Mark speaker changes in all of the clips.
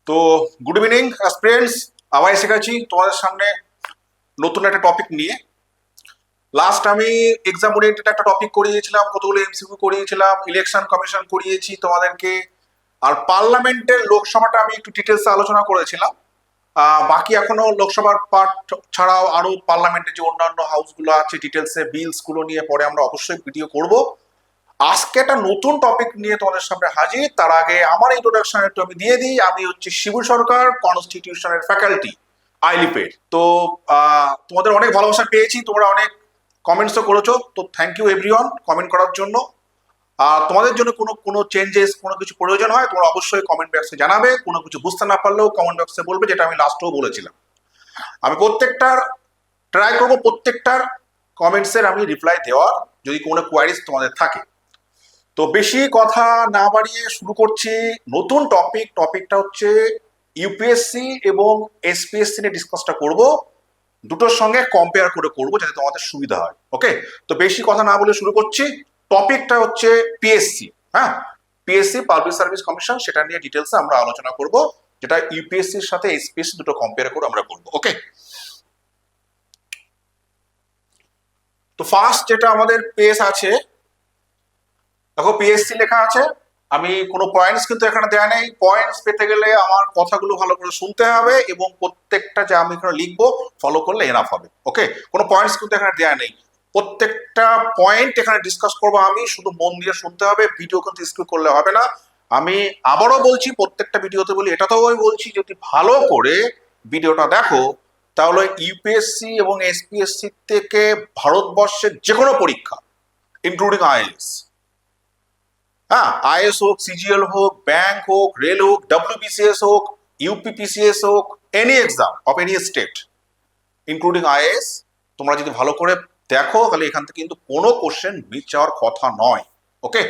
Speaker 1: তো good evening students, আবার এসে গেছি তোমাদের সামনে নতুন একটা টপিক নিয়ে। লাস্ট আমি এক্সাম ওরিয়েন্টেড একটা টপিক করিয়েছিলাম, কতগুলো এমসিকিউ করিয়েছিলাম, ইলেকশন কমিশন করিয়েছি তোমাদেরকে, আর পার্লামেন্টের লোকসভাটা আমি একটু ডিটেলসে আলোচনা করেছিলাম। বাকি এখনো লোকসভার পার্ট ছাড়াও আরো পার্লামেন্টের যে অন্যান্য হাউসগুলো আছে ডিটেলসে বিলস গুলো নিয়ে পরে আমরা অবশ্যই ভিডিও করব। আজকে একটা নতুন টপিক নিয়ে তোমাদের সামনে হাজির। তার আগে আমার ইন্ট্রোডাকশন একটু আমি দিয়ে দিই। আমি হচ্ছে শিবু সরকার, কনস্টিটিউশনের ফ্যাকাল্টি, আইলিপের। তো তোমাদের অনেক ভালোবাসা পেয়েছি, তোমরা অনেক কমেন্টসও করেছো, তো থ্যাংক ইউ এভরিওয়ান কমেন্ট করার জন্য। আর তোমাদের জন্য কোনো কোনো চেঞ্জেস কোনো কিছু প্রয়োজন হয় তোমরা অবশ্যই কমেন্ট বক্সে জানাবে। কোনো কিছু বুঝতে না পারলেও কমেন্ট বক্সে বলবে, যেটা আমি লাস্টেও বলেছিলাম। আমি প্রত্যেকটার ট্রাই করবো, প্রত্যেকটার কমেন্টসের আমি রিপ্লাই দেওয়ার, যদি কোনো কোয়ারিজ তোমাদের থাকে। তো বেশি কথা না বাড়িয়ে শুরু করছি নতুন টপিকটা হচ্ছে ইউপিএসসি এবং এসপিএসসি নিয়ে ডিসকাসটা করব। দুটোর সঙ্গে কম্পেয়ার করে করব যাতে তোমাদের সুবিধা হয়। ওকে, তো বেশি কথা না বলে শুরু করছি। টপিকটা হচ্ছে পিএসসি। হ্যাঁ, পিএসসি পাবলিক সার্ভিস কমিশন, সেটা নিয়ে ডিটেলসে আমরা আলোচনা করব, যেটা ইউপিএসসির সাথে এসপিএসসি দুটো কম্পেয়ার করে আমরা করব। ওকে, তো ফার্স্ট যেটা আমাদের পেজ আছে, দেখো পিএসসি লেখা আছে। আমি কোনো পয়েন্টস কিন্তু এখানে দেওয়া নেই। পয়েন্টস পেতে গেলে আমার কথাগুলো ভালো করে শুনতে হবে এবং প্রত্যেকটা যে আমি এখানে লিখবো ফলো করলে এনাফ হবে। ওকে, কোনো পয়েন্টস কিন্তু এখানে দেওয়া নেই। প্রত্যেকটা পয়েন্ট এখানে ডিসকাস করবো আমি, শুধু মন দিয়ে শুনতে হবে, ভিডিও কিন্তু স্কিপ করলে হবে না। আমি আবারও বলছি, প্রত্যেকটা ভিডিওতে বলি, এটাতেও আমি বলছি, যদি ভালো করে ভিডিওটা দেখো তাহলে ইউপিএসসি এবং এসপিএসসি থেকে ভারতবর্ষের যে কোনো পরীক্ষা ইনক্লুডিং আইএএস, হ্যাঁ, আইএস হোক, সিজিএল হোক, ব্যাংক হোক, রেল হোক, ডব্লিউবিসিএস হোক, ইউপিপিসিএস হোক, any exam of any state including is, তোমরা যদি ভালো করে দেখো তাহলে এখান থেকে কিন্তু কোনো কোশ্চেন মিস যাওয়ার কথা নয়। ওকে,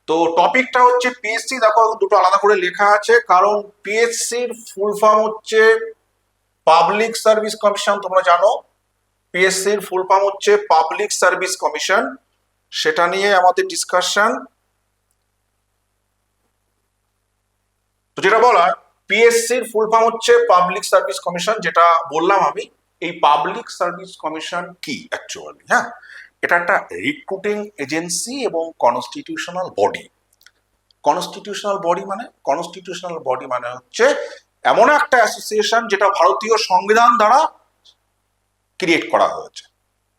Speaker 1: তো টপিকটা হচ্ছে পিএসসি। দেখো দুটো আলাদা করে লেখা আছে, কারণ পিএসসির ফুল ফর্ম হচ্ছে পাবলিক সার্ভিস কমিশন। তোমরা জানো পিএসসির ফুল ফর্ম হচ্ছে পাবলিক সার্ভিস কমিশন, সেটা নিয়ে আমাদের ডিসকাশন। তো যেটা বলার, পিএসসির ফুল ফর্ম হচ্ছে পাবলিক সার্ভিস কমিশন, যেটা বললাম আমি। এই পাবলিক সার্ভিস কমিশন কি অ্যাকচুয়ালি? হ্যাঁ, এটা একটা রিক্রুটিং এজেন্সি এবং কনস্টিটিউশনাল বডি। কনস্টিটিউশনাল বডি মানে হচ্ছে এমন একটা অ্যাসোসিয়েশন যেটা ভারতীয় সংবিধান দ্বারা ক্রিয়েট করা হয়েছে।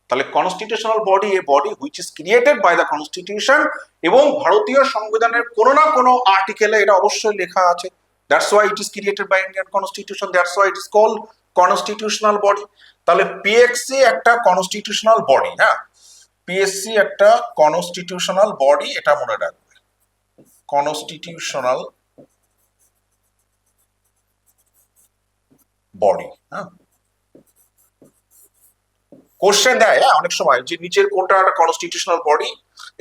Speaker 1: তাহলে constitutional body, a body which is created by the constitution, এবং ভারতীয় সংবিধানের কোনো না কোনো আর্টিকেলে এটা অবশ্যই লেখা আছে। That's why it is created by Indian constitution, that's why it is called constitutional body. তাহলে পিএসসি একটা কনস্টিটিউশনাল বডি। হ্যাঁ, পিএসসি একটা কনস্টিটিউশনাল বডি, এটা মনে রাখবে, কনস্টিটিউশনাল বডি। হ্যাঁ, কোশ্চেন দেয় অনেক সময় যে নিচের কোনটা একটা কনস্টিটিউশনাল বডি,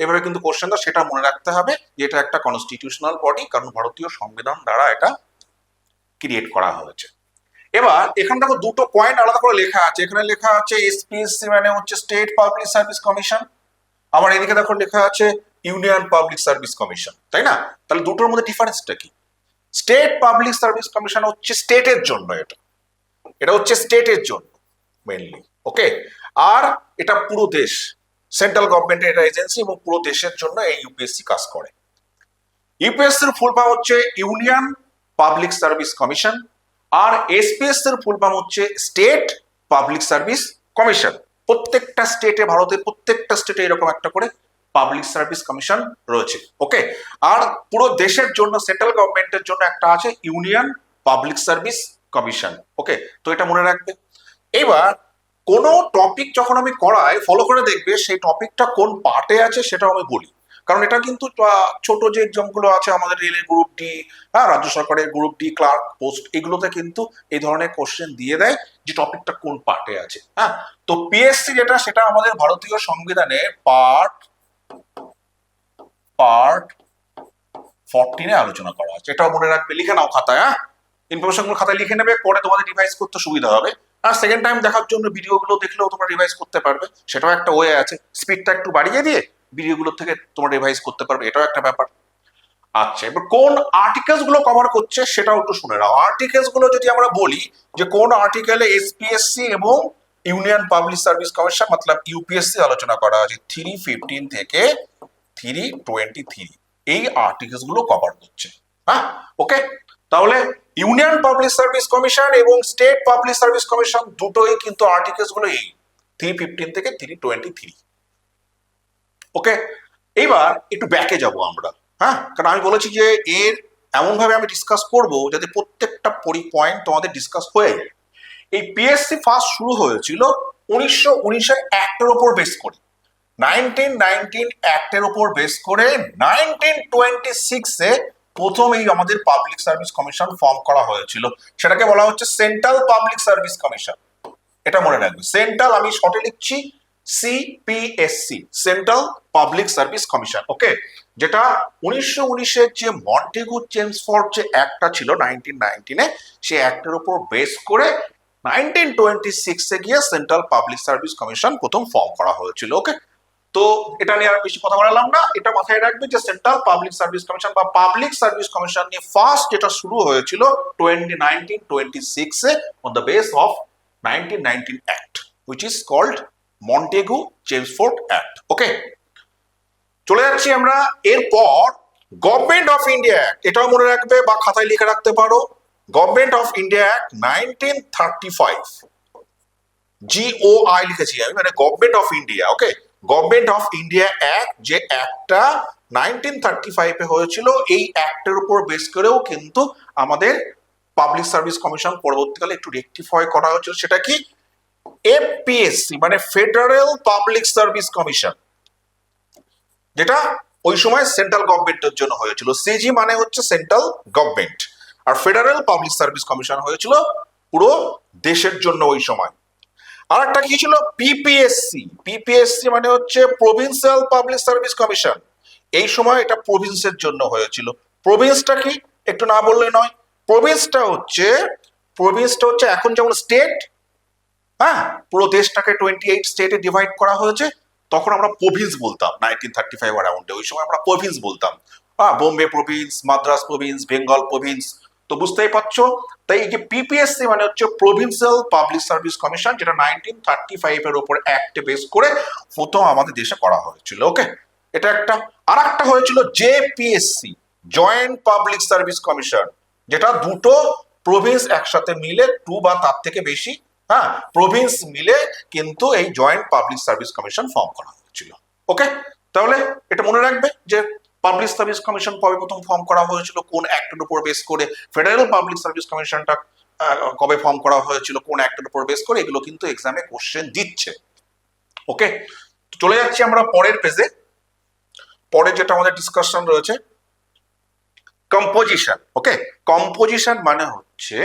Speaker 1: এভাবে কিন্তু কোশ্চেন দেয়, সেটা মনে রাখতে হবে যে এটা একটা কনস্টিটিউশনাল বডি, কারণ ভারতীয় সংবিধান দ্বারা এটা ক্রিয়েট করা হয়েছে। এবার এখানে দেখো দুটো পয়েন্ট আলাদা করে লেখা আছে। এখানে লেখা আছে এসপিএসসি মানে হচ্ছে স্টেট পাবলিক সার্ভিস কমিশন, আবার এদিকে দেখো লেখা আছে ইউনিয়ন পাবলিক সার্ভিস কমিশন, তাই না? তাহলে দুটোর মধ্যে ডিফারেন্সটা কি? স্টেট পাবলিক সার্ভিস কমিশন হচ্ছে স্টেটের জন্য, এটা হচ্ছে স্টেটের জন্য মেইনলি। ওকে, আর এটা পুরো দেশ, সেন্ট্রাল গভর্নমেন্টের এটা এজেন্সি, এবং পুরো দেশের জন্য এই ইউপিএসসি কাজ করে। ইউপিএসসির ফুল ফর্ম হচ্ছে ইউনিয়ন পাবলিক সার্ভিস কমিশন, আর এসপিএসসি এর ফুল ফর্ম হচ্ছে স্টেট পাবলিক সার্ভিস কমিশন। প্রত্যেকটা স্টেটে, ভারতের প্রত্যেকটা স্টেটে এরকম একটা করে পাবলিক সার্ভিস কমিশন রয়েছে। ওকে, আর পুরো দেশের জন্য সেন্ট্রাল গভর্নমেন্টের জন্য একটা আছে ইউনিয়ন পাবলিক সার্ভিস কমিশন। ওকে, তো এটা মনে রাখবে। এবার কোনো টপিক যখন আমি করাই ফলো করে দেখবে সেই টপিকটা কোন পার্টে আছে সেটাও আমি বলি, কারণ এটা কিন্তু ছোট যে এক্সামগুলো আছে আমাদের রেলের গ্রুপ ডি, হ্যাঁ, রাজ্য সরকারের গ্রুপ ডি ক্লার্ক পোস্ট, এগুলোতে কিন্তু এই ধরনের কোশ্চেন দিয়ে দেয় যে টপিকটা কোন পার্টে আছে। হ্যাঁ, তো পিএসসি যেটা, সেটা আমাদের ভারতীয় সংবিধানের পার্ট পার্ট 14 আলোচনা করা আছে। এটাও মনে রাখবে, লিখে নাও খাতায়। হ্যাঁ, ইনফরমেশনগুলো খাতায় লিখে নেবে, পরে তোমাদের রিভাইজ করতে সুবিধা হবে। আর সেকেন্ড টাইম দেখার জন্য ভিডিওগুলো দেখলেও তোমরা রিভাইজ করতে পারবে, সেটাও একটা ওয়ে আছে। স্পিডটা একটু বাড়িয়ে দিয়ে ভিডিওগুলো থেকে তোমরা রিভাইজ করতে পারবে, এটাও একটা ব্যাপার। আচ্ছা, এবার কোন আর্টিকেলস গুলো কভার করছে সেটাও একটু শুনে নাও। আর্টিকেলস গুলো যদি আমরা বলি যে কোন আর্টিকেলে এসপিএসসি এবং ইউনিয়ন পাবলিক সার্ভিস কমিশন মতলব ইউপিএসসি আলোচনা করা আছে 315 থেকে 323, এই আর্টিকেলস গুলো কভার করছে। হ্যাঁ, ওকে। তাহলে ইউনিয়ন পাবলিক সার্ভিস কমিশন এবং স্টেট পাবলিক সার্ভিস কমিশন দুটোই কিন্তু আর্টিকেলস গুলো এই 315 থেকে 323। ওকে, এইবার একটু ব্যাকে যাব আমরা। হ্যাঁ, কারণ আমি বলেছি যে এর এমন ভাবে আমি ডিসকাস করব যাতে প্রত্যেকটা পয়েন্ট তোমাদের ডিসকাস হয়ে যায়। এই পিএসসি ফার্স্ট শুরু হয়েছিল 1919 অ্যাক্টের উপর বেস করে, 1919 অ্যাক্টের উপর বেস করে 1926 এ প্রথম এই আমাদের পাবলিক সার্ভিস কমিশন ফর্ম করা হয়েছিল। সেটাকে বলা হচ্ছে সেন্ট্রাল পাবলিক সার্ভিস কমিশন। এটা মনে রাখবে, সেন্ট্রাল, আমি শর্টে লিখছি CPSC, central public service commission. Okay, যেটা 1919 যে মন্টেগু চেমসফোর্ড যে অ্যাক্টটা ছিল 1919 সেই অ্যাক্টের উপর বেস করে 1926 গিয়ে সেন্ট্রাল পাবলিক সার্ভিস কমিশন প্রথম ফর্ম করা হয়েছিল। ওকে, তো এটা নিয়ে আর বেশি কথা বললাম না। এটা মাথায় রাখবে যে সেন্ট্রাল পাবলিক সার্ভিস কমিশন বা পাবলিক সার্ভিস কমিশন নিয়ে ফার্স্ট যেটা শুরু হয়েছিল 1926 on the base of 1919 act which is called Montagu Chelmsford act. Okay, চলে যাচ্ছি আমরা এরপর গভর্নমেন্ট অফ ইন্ডিয়া অ্যাক্ট। এটাও মনে রাখবে বা খাতায় লিখে রাখতে পারো, government of India act 1935, GOI লিখেছি আমি, মানে government of India. Okay, government of India act, যে অ্যাক্টটা 1935 এ হয়েছিল, এই অ্যাক্টের উপর বেস করেও কিন্তু আমাদের পাবলিক সার্ভিস কমিশন পরবর্তীকালে একটু রেকটিফাই করা হয়েছিল। সেটা কি, এফপিএসসি মানে ফেডারেল পাবলিক সার্ভিস কমিশন, যেটা ওই সময় সেন্ট্রাল গভর্নমেন্টের জন্য হয়েছিল। সিজি মানে হচ্ছে সেন্ট্রাল গভর্নমেন্ট, আর ফেডারেল পাবলিক সার্ভিস কমিশন হয়েছিল পুরো দেশের জন্য ওই সময়। আর একটা কি ছিল, পিপিএসসি, পিপিএসসি মানে হচ্ছে প্রভিন্সিয়াল পাবলিক সার্ভিস কমিশন। এই সময় এটা প্রভিন্সের জন্য হয়েছিল। প্রভিন্সটা কি একটু না বললে নয়। প্রভিন্সটা হচ্ছে এখন যেমন স্টেট, হ্যাঁ, পুরো দেশটাকে 28 স্টেটে ডিভাইড করা হয়েছে, তখন আমরা প্রভিন্স বলতাম 1935 অ্যারাউন্ডে। ওই সময় আমরা প্রভিন্স বলতাম, Bombay Province, Madras Province, Bengal Province. তো বুঝতেই পারছো, তাই এই যে পিপিএসসি মানে হচ্ছে প্রভিন্সিয়াল পাবলিক সার্ভিস কমিশন, যেটা 1935 এর উপর অ্যাক্টে বেস করে প্রথম আমাদের দেশে করা হয়েছিল। ওকে, এটা একটা। আর একটা হয়েছিল জেপিএসসি, জয়েন্ট পাবলিক সার্ভিস কমিশন, যেটা দুটো প্রভিন্স একসাথে মিলে, টু বা তার থেকে বেশি, হ্যাঁ, প্রভিন্স মিলে কিন্তু এই joint public service commission form করা হয়েছিল। ওকে, তাহলে এটা মনে রাখবে যে পাবলিক সার্ভিস কমিশন কবে প্রথম ফর্ম করা হয়েছিল, কোন অ্যাক্টের উপর বেস করে, ফেডারেল পাবলিক সার্ভিস কমিশনটা কবে ফর্ম করা হয়েছিল, কোন অ্যাক্টের উপর বেস করে, এগুলো কিন্তু এক্সামে কোশ্চেন দিচ্ছে। ওকে, চলে যাচ্ছি আমরা পরের পেজে। পরে যেটা আমাদের ডিসকাশন রয়েছে, কম্পোজিশন। ওকে, কম্পোজিশন মানে হচ্ছে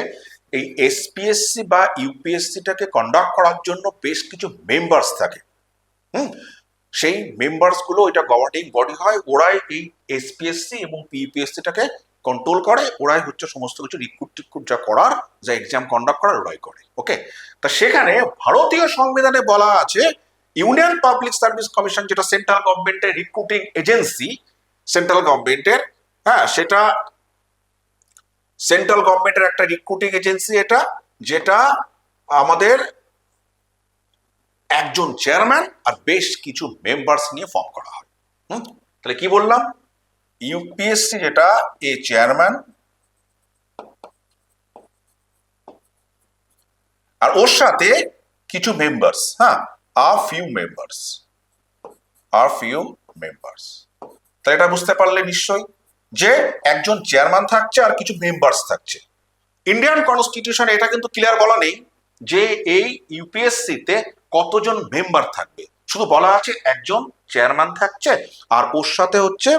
Speaker 1: এই এসপিএসসি বা ইউপিএসসিটাকে কন্ডাক্ট করার জন্য বেশ কিছু মেম্বার্স থাকে। সেই মেম্বার্স গুলো এটা গভর্নিং বডি হয়, ওরাই এই এসপিএসসি এবং পিইপিএসসিটাকে কন্ট্রোল করে, ওরাই হচ্ছে সমস্ত কিছু রিক্রুট যা করার, যা এক্সাম কন্ডাক্ট করার, ওরাই করে। ওকে, তা সেখানে ভারতীয় সংবিধানে বলা আছে ইউনিয়ন পাবলিক সার্ভিস কমিশন, যেটা সেন্ট্রাল গভর্নমেন্টের রিক্রুটিং এজেন্সি, সেন্ট্রাল গভর্নমেন্টের, হ্যাঁ, সেটা সেন্ট্রাল গভর্নমেন্টের একটা রিক্রুটিং এজেন্সি, এটা যেটা আমাদের একজন চেয়ারম্যান আর বেশ কিছু মেম্বার্স নিয়ে ফর্ম করা হয়। তাহলে কি বললাম, ইউপিএসসি যেটা এ চেয়ারম্যান, আর ওর সাথে কিছু মেম্বার্স, হ্যাঁ, আর ফিউ মেম্বার্স। তাহলে এটা বুঝতে পারলে নিশ্চয়ই যে একজন চেয়ারম্যান থাকছে আর কিছু মেম্বার্স থাকছে। ইন্ডিয়ান কনস্টিটিউশন এটা কিন্তু ক্লিয়ার বলা নেই যে এই ইউপিএসসিতে কতজন মেম্বার থাকবে, শুধু বলা আছে একজন চেয়ারম্যান থাকছে আর ওর সাথে হচ্ছে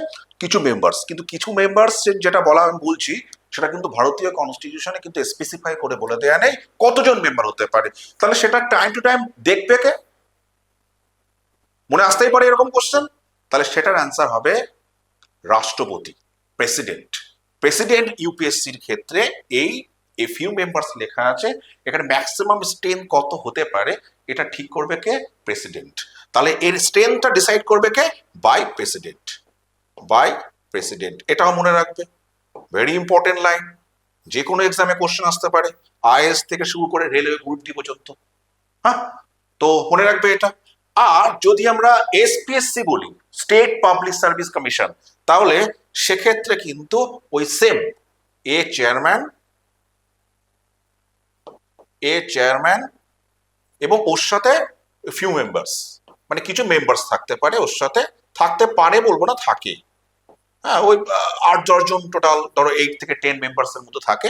Speaker 1: কিছু মেম্বার্স। কিন্তু কিছু মেম্বার্স যেটা বলা আমি বলছি, সেটা কিন্তু ভারতীয় কনস্টিটিউশনে কিন্তু স্পেসিফাই করে বলে দেয়া নেই কতজন মেম্বার হতে পারে। তাহলে সেটা টাইম টু টাইম দেখবে কে, মনে আসতেই পারে এরকম কোশ্চেন। তাহলে সেটার অ্যান্সার হবে রাষ্ট্রপতি, প্রেসিডেন্ট। প্রেসিডেন্ট ইউপিএসসির ক্ষেত্রে এই ফিউ মেম্বার্স লেখা আছে, এখানে ম্যাক্সিমাম স্ট্রেন্থ কত হতে পারে এটা ঠিক করবে কে, প্রেসিডেন্ট। তাহলে এর স্ট্রেন্থটা ডিসাইড করবে কে, বাই প্রেসিডেন্ট, বাই প্রেসিডেন্ট। এটাও মনে রাখবে, ভেরি ইম্পর্টেন্ট লাইন, যে কোনো এক্সামে কোশ্চেন আসতে পারে, আইএস থেকে শুরু করে রেলওয়ে গ্রুপ ডি পর্যন্ত। হ্যাঁ, তো মনে রাখবে এটা। আর যদি আমরা এসপিএসসি বলি, স্টেট পাবলিক সার্ভিস কমিশন, তাহলে সেক্ষেত্রে কিন্তু ওই সেম চেয়ারম্যান এবং ওর সাথে ফিউ মেম্বার্স, মানে কিছু মেম্বার্স থাকতে পারে, ওর সাথে থাকতে পারে বলবো না, থাকে। হ্যাঁ, ওই 8-10 জন টোটাল, ধরো 8 থেকে 10 মেম্বার্স এর মতো থাকে।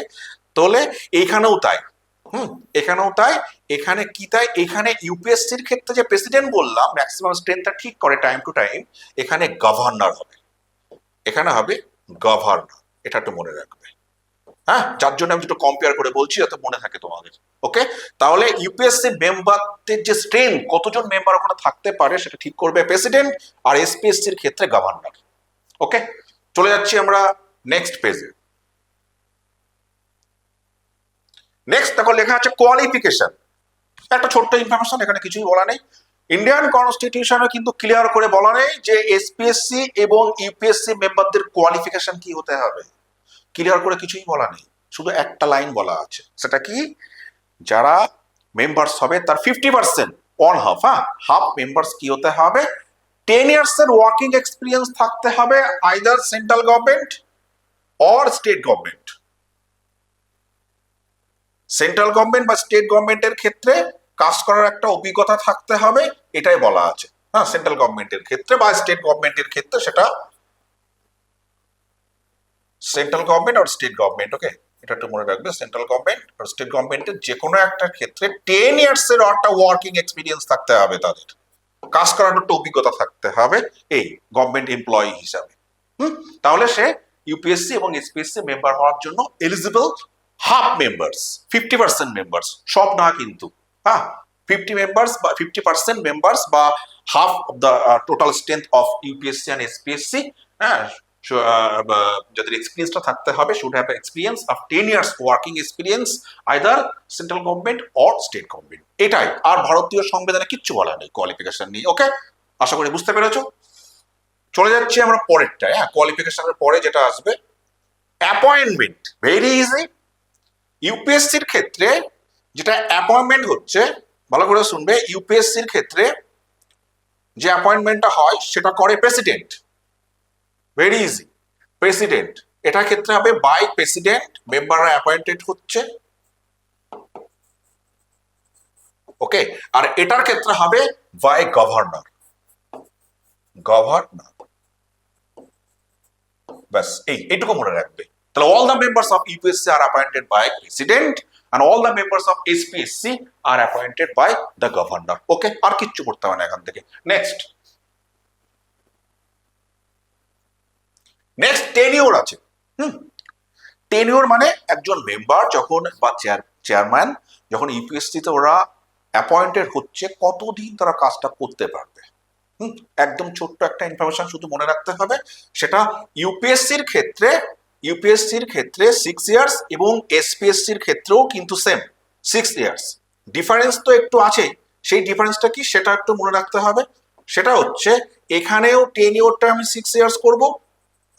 Speaker 1: তাহলে এইখানেও তাই, এখানেও তাই। এখানে কি তাই, এখানে ইউপিএসসির ক্ষেত্রে যে প্রেসিডেন্ট বললাম ম্যাক্সিমাম স্ট্রেংথটা ঠিক করে টাইম টু টাইম, এখানে গভর্নর হবে, এখানে হবে গভর্নর। এটা একটু মনে রাখবে। হ্যাঁ, যার জন্য আমি একটু কম্পেয়ার করে বলছি যাতে মনে থাকে তোমাদের। ওকে, তাহলে ইউপিএসসি মেম্বারদের যে স্ট্রেংথ, কতজন মেম্বার ওখানে থাকতে পারে সেটা ঠিক করবে প্রেসিডেন্ট, আর এসপিএসসির ক্ষেত্রে গভর্নর। ওকে, চলে যাচ্ছি আমরা নেক্সট পেজে। নেক্সট দেখো লেখা আছে কোয়ালিফিকেশন। একটা ছোট্ট ইনফরমেশন, এখানে কিছুই বলা নেই। ইন্ডিয়ান কনস্টিটিউশনে কিন্তু ক্লিয়ার করে বলা নেই যে এসপিএসসি এবং ইউপিএসসি মেম্বারদের কোয়ালিফিকেশন কি হতে হবে, ক্লিয়ার করে কিছুই বলা নেই। শুধু একটা লাইন বলা আছে, সেটা কি, যারা মেম্বার্স হবে তার 50% অন হাফ, হাফ মেম্বার্স কি হতে হবে, 10 years এর ওয়ার্কিং এক্সপিরিয়েন্স থাকতে হবে, either central government or state government. Central government বা স্টেট গভর্নমেন্টের ক্ষেত্রে কাজ করার একটা অভিজ্ঞতা থাকতে হবে, এটাই বলা আছে। হ্যাঁ, সেন্ট্রাল গভর্নমেন্টের ক্ষেত্রে বা স্টেট গভর্নমেন্টের ক্ষেত্রে সেটা সেন্ট্রাল গভর্নমেন্ট আর স্টেট গভর্নমেন্ট। ওকে, এটা একটু মনে রাখবে, সেন্ট্রাল গভর্নমেন্ট আর স্টেট গভর্নমেন্টের যে কোনো একটা ক্ষেত্রে 10 years এর একটা ওয়ার্কিং এক্সপিরিয়েন্স থাকতে হবে, তাদের কাজ করার একটা অভিজ্ঞতা থাকতে হবে এই গভর্নমেন্ট এমপ্লয়ি হিসাবে। তাহলে সে ইউপিএসসি এবং এসপিএসসি মেম্বার হওয়ার জন্য এলিজিবল। হাফ মেম্বার্স, 50% মেম্বার্স, সব না কিন্তু। হ্যাঁ, 50% মেম্বার্স বা half of the total strength of UPSC and SPSC. হ্যাঁ, যাদের এক্সপিরিয়েন্সটা থাকতে হবে, should have experience of 10 years working experience either central government or state government. এটাই, আর ভারতীয় সংবিধানে কিচ্ছু বলা নেই কোয়ালিফিকেশন নিয়ে। ওকে, আশা করি বুঝতে পেরেছো। চলে যাচ্ছি আমরা পরেরটায়। হ্যাঁ, কোয়ালিফিকেশনের পরে যেটা আসবে অ্যাপয়েন্টমেন্ট, ভেরি ইজি। ইউপিএসসির ক্ষেত্রে যেটা অ্যাপয়েন্টমেন্ট হচ্ছে, ভালো করে শুনবে, ইউপিএসসির ক্ষেত্রে যে অ্যাপয়েন্টমেন্টটা হয় সেটা করে প্রেসিডেন্ট। Very easy, president. এটার ক্ষেত্রে হবে বাই প্রেসিডেন্ট, মেম্বাররা অ্যাপয়েন্টেড হচ্ছে। ওকে, আর এটার ক্ষেত্রে হবে বাই গভর্নর। ব্যাস, এইটুকু মনে রাখবে। তাহলে all the members of UPSC are appointed by president and all the members of SPSC are appointed by the governor. ওকে, আর কিচ্ছু করতে হবে না এখান থেকে। নেক্সট টেনিওর আছে। টেনিওর মানে একজন মেম্বার যখন বা চেয়ারম্যান যখন ইউপিএসসি তে ওরা অ্যাপয়েন্টেড হচ্ছে, কতদিন তারা কাজটা করতে পারবে। একদম ছোট্ট একটা ইনফরমেশন শুধু মনে রাখতে হবে, সেটা ইউপিএসসির ক্ষেত্রে 6 years এবং এসপিএসসির ক্ষেত্রেও কিন্তু সেম 6 years। ডিফারেন্স তো একটু আছে, সেই ডিফারেন্সটা কি সেটা একটু মনে রাখতে হবে। সেটা হচ্ছে এখানেও টেনিওরটা আমি 6 years করব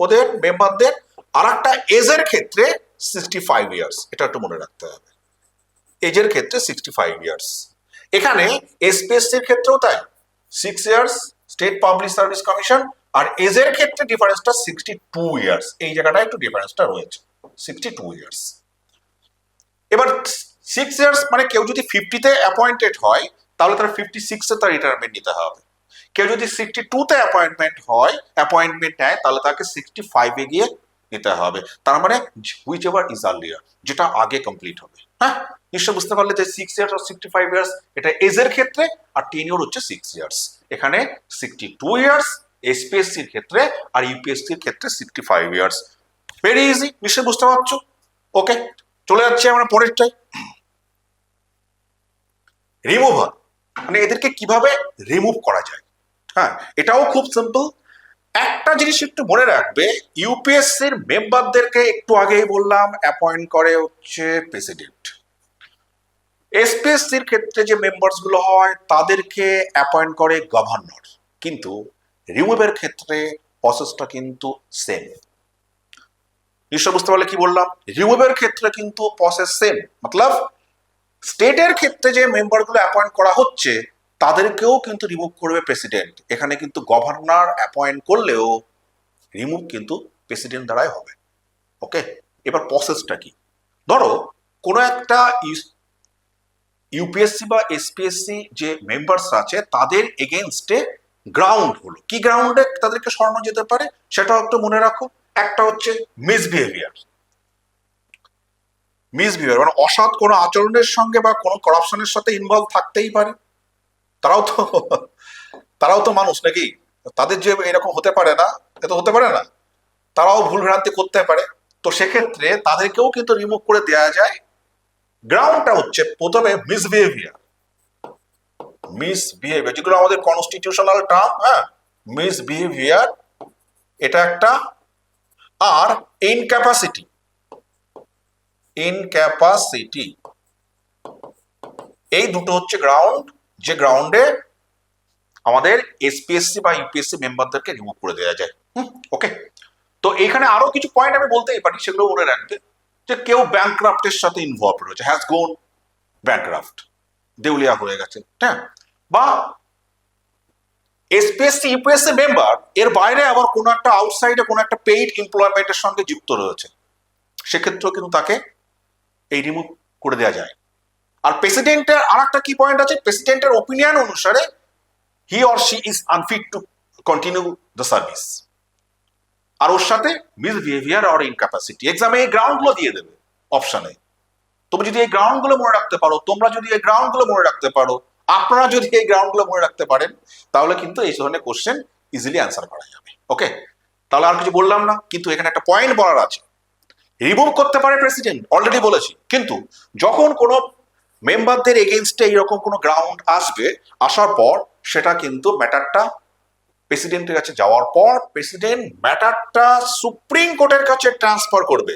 Speaker 1: ওদের মেম্বারদের, আর একটা এজের ক্ষেত্রে 65 years, এটা একটু মনে রাখতে হবে। এজের ক্ষেত্রে 65 years। এখানে এসপিএসসির ক্ষেত্রেও তাই, 6 years state public service commission, আর এজের ক্ষেত্রে ডিফারেন্সটা 62 years। এই জায়গাটা একটু ডিফারেন্সটা রয়েছে, 62 years। এবার 6 years মানে কেউ যদি 50-তে অ্যাপয়েন্টেড হয় তাহলে তার 56-এ তার রিটায়ারমেন্ট নিতে হবে। কেউ যদি 62-তে অ্যাপয়েন্টমেন্ট নেয় তাহলে তাকে 65-এ গিয়ে নিতে হবে। তার মানে হুইচ এভার ইজ আর্লিয়ার, যেটা আগে কমপ্লিট হবে। হ্যাঁ, নিশ্চয় বুঝতে পারলে যে 6 years আর 65 years এটা এজের ক্ষেত্রে, আর টেনিওর হচ্ছে 6 years। এখানে 62 years এসপিএসসির ক্ষেত্রে, আর ইউপিএসসির ক্ষেত্রে 65 years। ভেরি ইজি, নিশ্চয় বুঝতে পারছো। ওকে, চলে যাচ্ছি আমরা পরেরটাই। রিমুভাল, মানে এদেরকে কিভাবে রিমুভ করা যায়। হ্যাঁ, এটাও খুব সিম্পল। একটা জিনিস একটু মনে রাখবে, ইউপিএসসির মেম্বারদেরকে একটু আগেই বললাম অ্যাপয়েন্ট করে হচ্ছে প্রেসিডেন্ট। এসপিএসসির ক্ষেত্রে যে মেম্বার্স গুলো হয় তাদেরকে অ্যাপয়েন্ট করে গভর্নর। কিন্তু রিমুভের ক্ষেত্রে প্রসেসটা কিন্তু সেম। নিশ্চয় বুঝতে পারলে কি বললাম, রিমুভের ক্ষেত্রে কিন্তু প্রসেস সেম, মতলব স্টেটের ক্ষেত্রে যে মেম্বারগুলো অ্যাপয়েন্ট করা হচ্ছে তাদেরকেও কিন্তু রিমুভ করবে প্রেসিডেন্ট। এখানে কিন্তু গভর্নর অ্যাপয়েন্ট করলেও রিমুভ কিন্তু প্রেসিডেন্ট দ্বারাই হবে। ওকে, এবার প্রসেসটা কি? ধরো কোনো একটা ইউপিএসসি বা এসপিএসসি যে মেম্বার্স আছে তাদের এগেনস্টে গ্রাউন্ড হলো, কি গ্রাউন্ডে তাদেরকে সরানো যেতে পারে সেটাও একটু মনে রাখো। একটা হচ্ছে মিসবিহেভিয়ার, মিসবিহেভিয়ার মানে অসৎ কোনো আচরণের সঙ্গে বা কোনো করাপশনের সাথে ইনভলভ থাকতেই পারে। তারাও তো তারাও তো মানুষ নাকি, তাদের যে এরকম হতে পারে না, এত হতে পারে না, তারাও ভুল ভ্রান্তি করতে পারে। তো সেক্ষেত্রে তাদেরকেও কিন্তু রিমুভ করে দেওয়া যায়। গ্রাউন্ডটা হচ্ছে প্রথমে মিসবিহেভিয়ার, মিসবিহেভিয়ার যেগুলো আমাদের কনস্টিটিউশনাল টার্ম, হ্যাঁ, মিসবিহেভিয়ার এটা একটা। আর ইনক্যাপাসিটি, ইনক্যাপাসিটি এই দুটো হচ্ছে গ্রাউন্ড, যে গ্রাউন্ডে আমাদের এসপিএসসি বা ইউপিএসসি মেম্বারদেরকে রিমুভ করে দেওয়া যায়। ওকে, তো এখানে আরো কিছু পয়েন্ট আমি বলতেই পারি, সেগুলো মনে রাখবে। যে কেউ ব্যাংক্রাফটের সাথে ইনভলভ রয়েছে, হ্যাজ গোন ব্যাংক্রাফট, দেউলিয়া হয়ে গেছে, হ্যাঁ, বা এসপিএসসি ইউপিএসসি মেম্বার এর বাইরে আবার কোনো একটা আউটসাইডে কোনো একটা পেইড এমপ্লয়মেন্টের সঙ্গে যুক্ত রয়েছে, সেক্ষেত্রেও কিন্তু তাকে এই রিমুভ করে দেওয়া যায়। আর প্রেসিডেন্টের আর একটা কি পয়েন্ট আছে, প্রেসিডেন্টের ওপিনিয়ন অনুসারে he or she is unfit to continue the service. আর ওর সাথে মিসবিহেভিয়ার আর ইনক্যাপাসিটি, এক্সামে এই গ্রাউন্ডগুলো দিয়ে দেবে অপশনে। তুমি যদি এই গ্রাউন্ডগুলো মনে রাখতে পারো, তোমরা যদি এই গ্রাউন্ডগুলো মনে রাখতে পারো, আপনারা যদি এই গ্রাউন্ডগুলো মনে রাখতে পারেন, তাহলে কিন্তু এই ধরনের কোশ্চেন ইজিলি অ্যান্সার করা যাবে। ওকে, তাহলে আর কিছু বললাম না, কিন্তু এখানে একটা পয়েন্ট বলার আছে। রিমুভ করতে পারে প্রেসিডেন্ট, অলরেডি বলেছি, কিন্তু যখন কোনো মেম্বারদের এগেনস্টে এইরকম কোনো গ্রাউন্ড আসবে, আসার পর সেটা কিন্তু ম্যাটারটা প্রেসিডেন্টের কাছে যাওয়ার পর প্রেসিডেন্ট ম্যাটারটা সুপ্রিম কোর্টের কাছে ট্রান্সফার করবে।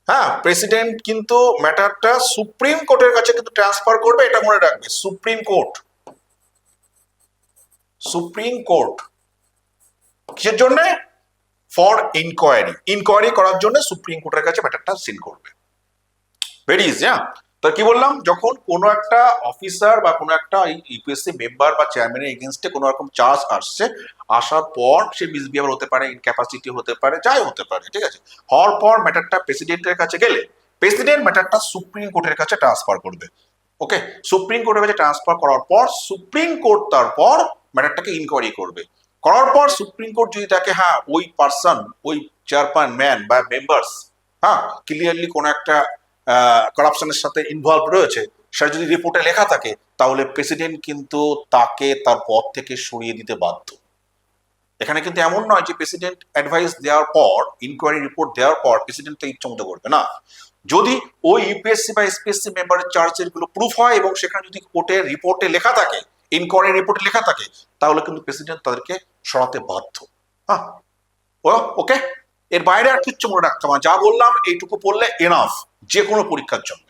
Speaker 1: হ্যাঁ, প্রেসিডেন্ট কিন্তু ম্যাটারটা সুপ্রিম কোর্টের কাছে কিন্তু ট্রান্সফার করবে, এটা মনে রাখবে। সুপ্রিম কোর্ট, সুপ্রিম কোর্ট কিসের জন্য? ফর ইনকোয়ারি, ইনকোয়ারি করার জন্য সুপ্রিম কোর্টের কাছে ম্যাটারটা সেন্ড করবে। Very easy. হ্যাঁ, তো কি বললাম, যখন কোনো একটা অফিসার বা কোনো একটা ইউপিএসসি মেম্বার বা চেয়ারম্যানের এগেনস্টে কোনো রকম চার্জ আসছে, আসার পর সে মিসবিহেভিয়ার হতে পারে, ইনক্যাপাসিটি হতে পারে, যাই হতে পারে, ঠিক আছে, হওয়ার পর ম্যাটারটা প্রেসিডেন্টের কাছে গেলে প্রেসিডেন্ট ম্যাটারটা সুপ্রিম কোর্টের কাছে ট্রান্সফার করবে। ওকে, সুপ্রিম কোর্টের কাছে ট্রান্সফার করার পর সুপ্রিম কোর্ট তারপর ম্যাটারটাকে ইনকোয়ারি করবে। করার পর সুপ্রিম কোর্ট যদি দেখে হ্যাঁ ওই পার্সন, ওই চেয়ারম্যান বা মেম্বার্স, হ্যাঁ, ক্লিয়ারলি কোনো একটা করাপশনের সাথে ইনভলভ রয়েছে, সেটা যদি রিপোর্টে লেখা থাকে, তাহলে প্রেসিডেন্ট কিন্তু তাকে তার পদ থেকে সরিয়ে দিতে বাধ্য। এখানে কিন্তু এমন নয় যে প্রেসিডেন্ট অ্যাডভাইস দেওয়ার পর, ইনকোয়ারি রিপোর্ট দেওয়ার পর প্রেসিডেন্ট তো ইচ্ছা মতো করবে না। যদি ওই ইউপিএসসি বা এসপিএসসি মেম্বারের চার্জের গুলো প্রুফ হয় এবং সেখানে যদি কোর্টের রিপোর্টে লেখা থাকে, ইনকোয়ারি রিপোর্টে লেখা থাকে, তাহলে কিন্তু প্রেসিডেন্ট তাদেরকে সরাতে বাধ্য। হ্যাঁ, ওকে, এর বাইরে আর কিচ্ছু মনে রাখতে হবে, যা বললাম এইটুকু পড়লে এনাফ যে কোনো পরীক্ষার জন্য।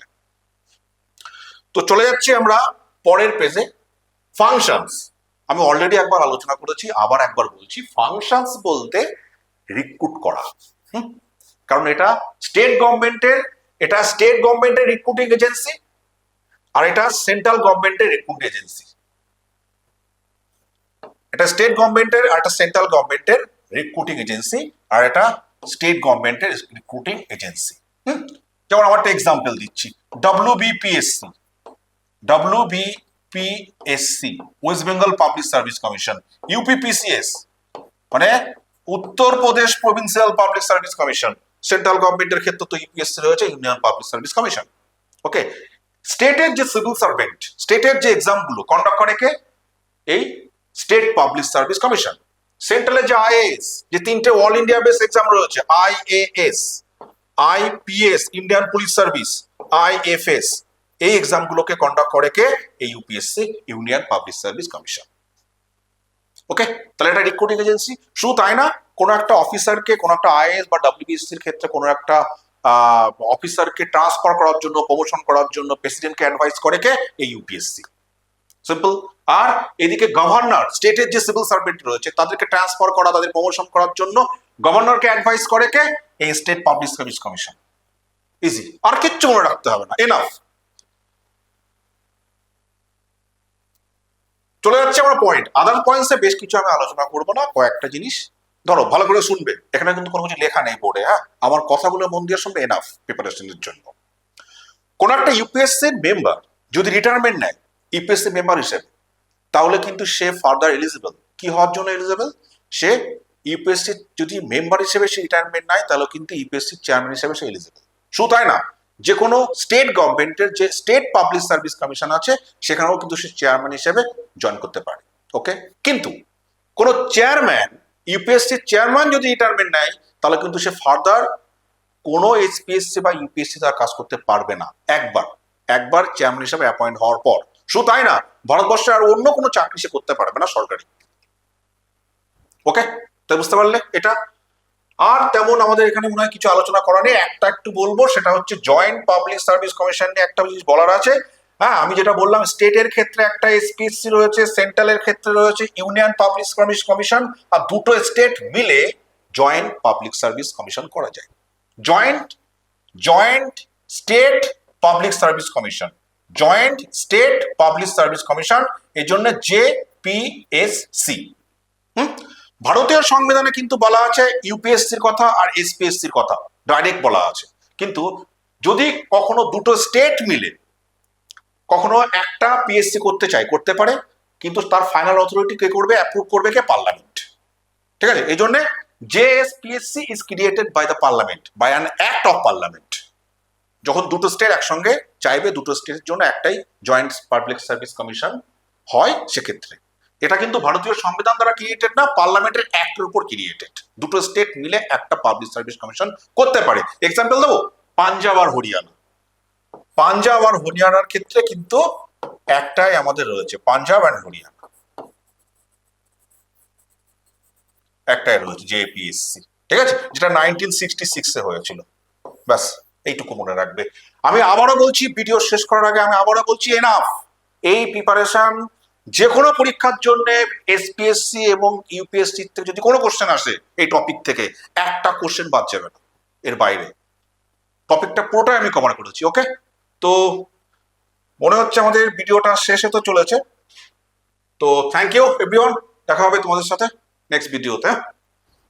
Speaker 1: তো চলে যাচ্ছি আমরা পরের পেজে, ফাংশনস। আমি অলরেডি একবার আলোচনা করেছি, আবার একবার বলছি, ফাংশনস বলতে রিক্রুট করা। কারণ এটা স্টেট গভর্নমেন্টের রিক্রুটিং এজেন্সি, আর এটা সেন্ট্রাল গভর্নমেন্টের রিক্রুটিং এজেন্সি। এটা স্টেট গভর্নমেন্টের আর এটা সেন্ট্রাল গভর্নমেন্টের রিক্রুটিং এজেন্সি, আর এটা স্টেট গভর্নমেন্টের রিক্রুটিং এজেন্সি। যেমন আমার একটা এক্সাম্পল দিচ্ছি, WBPSC, West Bengal public service commission, UPPCS মানে Uttar Pradesh provincial public service commission, central গভর্নমেন্টের ক্ষেত্রে তো ইউপিএসসি রয়েছে, ইউনিয়ন পাবলিক সার্ভিস কমিশন। ওকে, স্টেটের যে সিভিল সার্ভেন্ট, স্টেটের যে এক্সাম গুলো কন্ডাক্ট করে কে? এই স্টেট পাবলিক সার্ভিস কমিশন। সেন্ট্রালের যে আইএএস, যে তিনটে অল ইন্ডিয়া বেস এক্সাম রয়েছে, IAS, IPS Indian police service, IFS, এই এক্সাম গুলোকে কন্ডাক্ট করে কে? এই UPSC, union public service commission. Okay, তাহলে এটা রিক্রুটিং এজেন্সি। শুধু তাই না, কোনো একটা অফিসারকে, কোনো একটা আইএএস বা WBSCর ক্ষেত্রে কোনো একটা অফিসারকে ট্রান্সফার করার জন্য, প্রমোশন করার জন্য প্রেসিডেন্টকে অ্যাডভাইস করে কে? এই ইউপিএসসি। সিম্পল। আর এদিকে গভর্নর, স্টেটের যে সিভিল সার্ভেন্ট রয়েছে তাদেরকে ট্রান্সফার করা, তাদের প্রমোশন করার জন্য গভর্নরকে অ্যাডভাইস করে কে? এই state public service commission. Easy, আর কিচ্ছু মনে রাখতে হবে না, এনাফ। চলে যাচ্ছে আমরা পয়েন্ট, আদার পয়েন্টসে বেশ কিছু আমি আলোচনা করবো না, কয়েকটা জিনিস ধরো ভালো করে শুনবে, এখানে কিন্তু কোনো কিছু লেখা নেই বোর্ডে, হ্যাঁ, আমার কথাগুলো মন দিয়ে শুনবে, এনাফ প্রিপারেশনের জন্য। কোন একটা ইউপিএসসির মেম্বার যদি রিটায়ারমেন্ট নেয় ইউপিএসসি মেম্বার হিসেবে, তাহলে কিন্তু সে ফার্দার এলিজিবল কি হওয়ার জন্য এলিজিবল, সে ইউপিএসসি যদি মেম্বার হিসেবে সে রিটায়ারমেন্ট নেয় তাহলে কিন্তু ইউপিএসসি চেয়ারম্যান হিসেবে সে এলিজিবল। শুধু তাই না, যে কোনো স্টেট গভর্নমেন্টের যে স্টেট পাবলিক সার্ভিস কমিশন আছে সেখানেও কিন্তু সে চেয়ারম্যান হিসেবে জয়েন করতে পারে। ওকে, কিন্তু কোন চেয়ারম্যান, ইউপিএসসি চেয়ারম্যান যদি রিটায়ারমেন্ট নেয় তাহলে কিন্তু সে ফার্দার কোনো এইচপিএসসি বা ইউপিএসসি তার কাজ করতে পারবে না, একবার চেয়ারম্যান হিসেবে অ্যাপয়েন্ট হওয়ার পর। শুধু তাই না, ভারতবর্ষে আর অন্য কোনো চাকরি সে করতে পারবে না সরকারি। ওকে, তাই বুঝতে পারলে এটা। আর তেমন আমাদের এখানে মনে হয় কিছু আলোচনা করা নেই, একটা একটু বলবো, সেটা হচ্ছে জয়েন্ট পাবলিক সার্ভিস কমিশন নিয়ে একটা জিনিস বলার আছে। হ্যাঁ, আমি যেটা বললাম, স্টেটের ক্ষেত্রে একটা এসপিএসসি রয়েছে, সেন্ট্রালের ক্ষেত্রে রয়েছে ইউনিয়ন পাবলিক সার্ভিস কমিশন, আর দুটো স্টেট মিলে জয়েন্ট পাবলিক সার্ভিস কমিশন করা যায়। Joint state public service commission, joint state public service commission, এই জন্য জেপিএসসি। ভারতীয় সংবিধানে কিন্তু বলা আছে ইউপিএসসির কথা আর এসপিএসসির কথা, ডাইরেক্ট বলা আছে। কিন্তু যদি কখনো দুটো স্টেট মিলে কখনো একটা পিএসসি করতে চায়, করতে পারে, কিন্তু তার ফাইনাল অথরিটি কে করবে, অ্যাপ্রুভ করবে কে? পার্লামেন্ট। ঠিক আছে, এই জন্য JSPSC is created by the parliament, by an act of parliament. যখন দুটো স্টেট একসঙ্গে চাইবে দুটো স্টেটের জন্য একটাই জয়েন্ট পাবলিক সার্ভিস কমিশন হয়, সেক্ষেত্রে এটা কিন্তু ভারতীয় সংবিধান দ্বারা ক্রিয়েটেড না, পার্লামেন্টের অ্যাক্টের উপর ক্রিয়েটেড। দুটো স্টেট মিলে একটা পাবলিক সার্ভিস কমিশন করতে পারে। এক্সাম্পল দেবো, পাঞ্জাব আর হরিয়ানা। পাঞ্জাব আর হরিয়ানার ক্ষেত্রে কিন্তু একটাই আমাদের রয়েছে, পাঞ্জাব অ্যান্ড হরিয়ানা একটাই রয়েছে, জেপিএসসি। ঠিক আছে, যেটা 1966 হয়েছিল। ব্যাস, এইটুকু মনে রাখবে। আমি আবারও বলছি, ভিডিও শেষ করার আগে আমি আবারও বলছি, এনাফ। এই প্রিপারেশন যে কোনো পরীক্ষার জন্য এসপিএসসি এবং ইউপিএসসি থেকে যদি কোনো কোশ্চেন আসে এই টপিক থেকে, একটা কোশ্চেন বাদ যাবে না, এর বাইরে টপিকটা পুরোটাই আমি কভার করেছি। ওকে, তো মনে হচ্ছে আমাদের ভিডিওটা শেষ হতে চলেছে। তো থ্যাংক ইউ এভরিওয়ান, দেখা হবে তোমাদের সাথে নেক্সট ভিডিওতে।